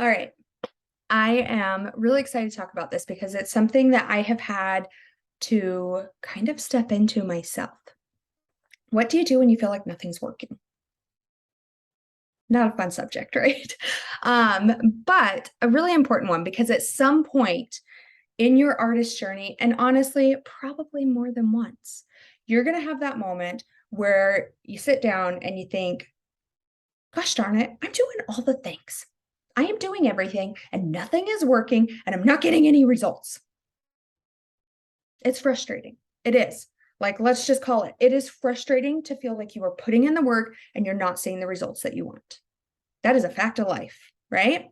All right. I am really excited to talk about this because it's something that I have had to kind of step into myself. What do you do when you feel like nothing's working? Not a fun subject, right? But a really important one because at some point in your artist journey, and honestly, probably more than once, you're going to have that moment where you sit down and you think, gosh darn it, I'm doing all the things. I am doing everything and nothing is working and I'm not getting any results. It's frustrating. It is. Like, let's just call it. It is frustrating to feel like you are putting in the work and you're not seeing the results that you want. That is a fact of life, right?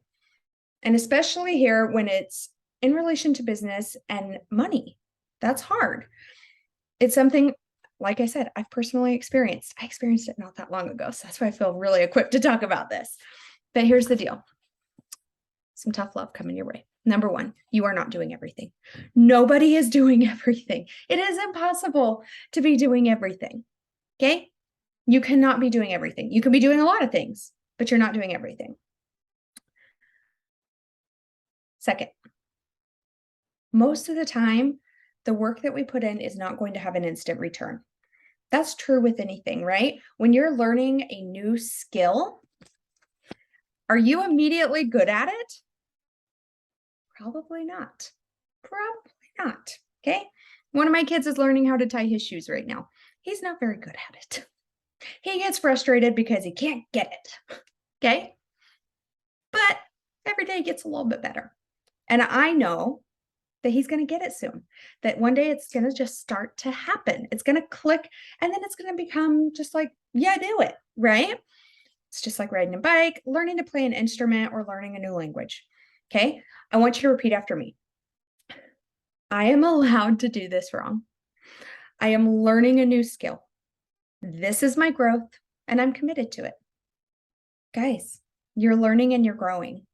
And especially here when it's in relation to business and money. That's hard. It's something, like I said, I've personally experienced. I experienced it not that long ago. So that's why I feel really equipped to talk about this. But here's the deal. Some tough love coming your way. Number one, you are not doing everything. Nobody is doing everything. It is impossible to be doing everything. Okay? You cannot be doing everything. You can be doing a lot of things, but you're not doing everything. Second, most of the time, the work that we put in is not going to have an instant return. That's true with anything, right? When you're learning a new skill, are you immediately good at it? Probably not. Probably not. Okay. One of my kids is learning how to tie his shoes right now. He's not very good at it. He gets frustrated because he can't get it. Okay. But every day gets a little bit better. And I know that he's going to get it soon, that one day it's going to just start to happen. It's going to click and then it's going to become just like, yeah, do it. Right. It's just like riding a bike, learning to play an instrument, or learning a new language. Okay. I want you to repeat after me. I am allowed to do this wrong. I am learning a new skill. This is my growth, and I'm committed to it. Guys, you're learning and you're growing.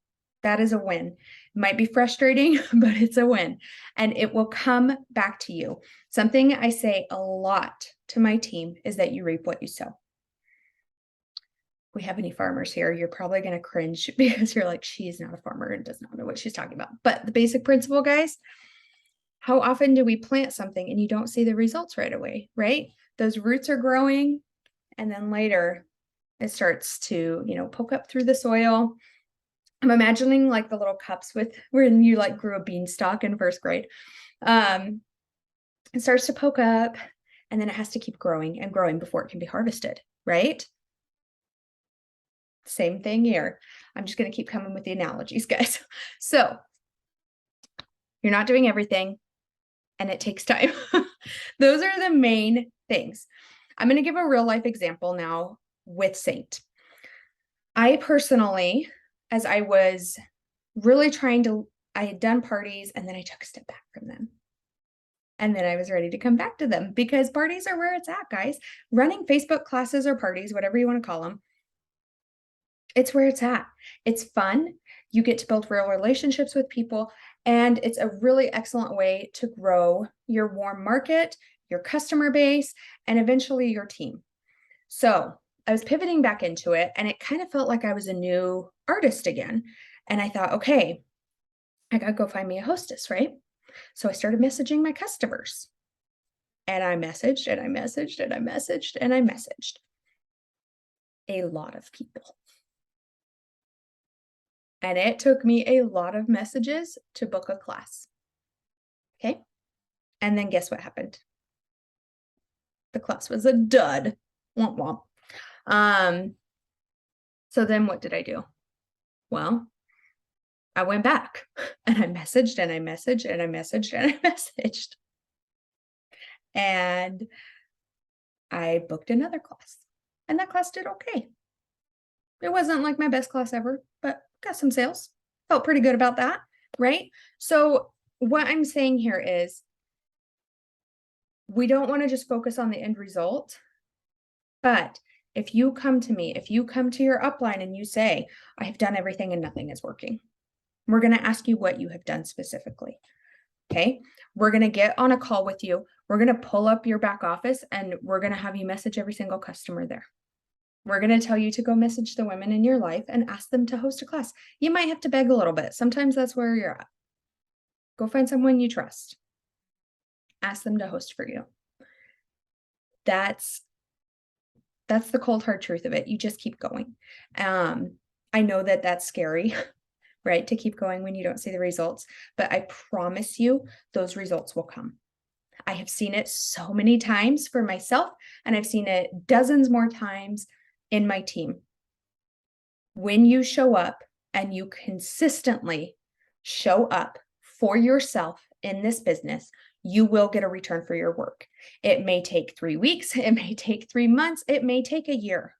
That is a win. It might be frustrating, but it's a win. And it will come back to you. Something I say a lot to my team is that you reap what you sow. We have any farmers here, you're probably going to cringe because you're like, she is not a farmer and does not know what she's talking about. But the basic principle, guys, how often do we plant something and you don't see the results right away, right? Those roots are growing and then later it starts to, poke up through the soil. I'm imagining like the little cups with when you like grew a beanstalk in first grade. It starts to poke up and then it has to keep growing and growing before it can be harvested, right? Same thing here. I'm just going to keep coming with the analogies, guys. So you're not doing everything and it takes time. Those are the main things. I'm going to give a real life example now with Saint. I personally, as I was really I had done parties and then I took a step back from them. And then I was ready to come back to them because parties are where it's at, guys. Running Facebook classes or parties, whatever you want to call them, it's where it's at. It's fun. You get to build real relationships with people, and it's a really excellent way to grow your warm market, your customer base, and eventually your team. So I was pivoting back into it, and it kind of felt like I was a new artist again. And I thought, okay, I got to go find me a hostess, right? So I started messaging my customers. And I messaged and I messaged and I messaged and I messaged a lot of people. And it took me a lot of messages to book a class. Okay. And then guess what happened? The class was a dud. Womp womp. So then what did I do? Well, I went back and I messaged and I messaged and I messaged and I messaged. And I booked another class. And that class did okay. It wasn't like my best class ever, but got some sales. Felt pretty good about that, right? So what I'm saying here is we don't want to just focus on the end result, but if you come to me, if you come to your upline and you say, I have done everything and nothing is working, we're going to ask you what you have done specifically. Okay. We're going to get on a call with you. We're going to pull up your back office and we're going to have you message every single customer there. We're going to tell you to go message the women in your life and ask them to host a class. You might have to beg a little bit. Sometimes that's where you're at. Go find someone you trust. Ask them to host for you. That's the cold hard truth of it. You just keep going. I know that that's scary, right? To keep going when you don't see the results, but I promise you those results will come. I have seen it so many times for myself, and I've seen it dozens more times in my team. When you show up and you consistently show up for yourself in this business, you will get a return for your work. It may take 3 weeks, it may take 3 months, it may take a year.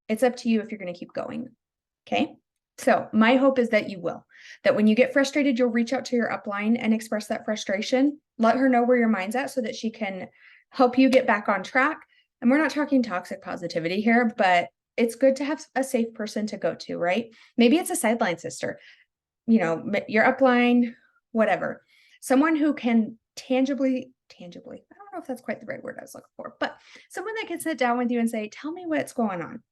It's up to you if you're going to keep going. Okay. So my hope is that you will, that when you get frustrated, you'll reach out to your upline and express that frustration. Let her know where your mind's at so that she can help you get back on track. And we're not talking toxic positivity here, but it's good to have a safe person to go to, right? Maybe it's a sideline sister, your upline, whatever. Someone who can tangibly, I don't know if that's quite the right word I was looking for, but someone that can sit down with you and say, tell me what's going on.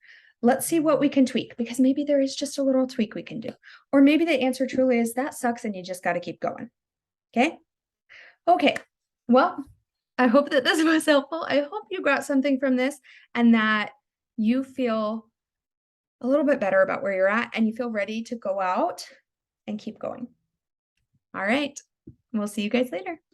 Let's see what we can tweak, because maybe there is just a little tweak we can do. Or maybe the answer truly is that sucks and you just got to keep going. Okay. Okay. Well, I hope that this was helpful. I hope you got something from this and that you feel a little bit better about where you're at and you feel ready to go out and keep going. All right. We'll see you guys later.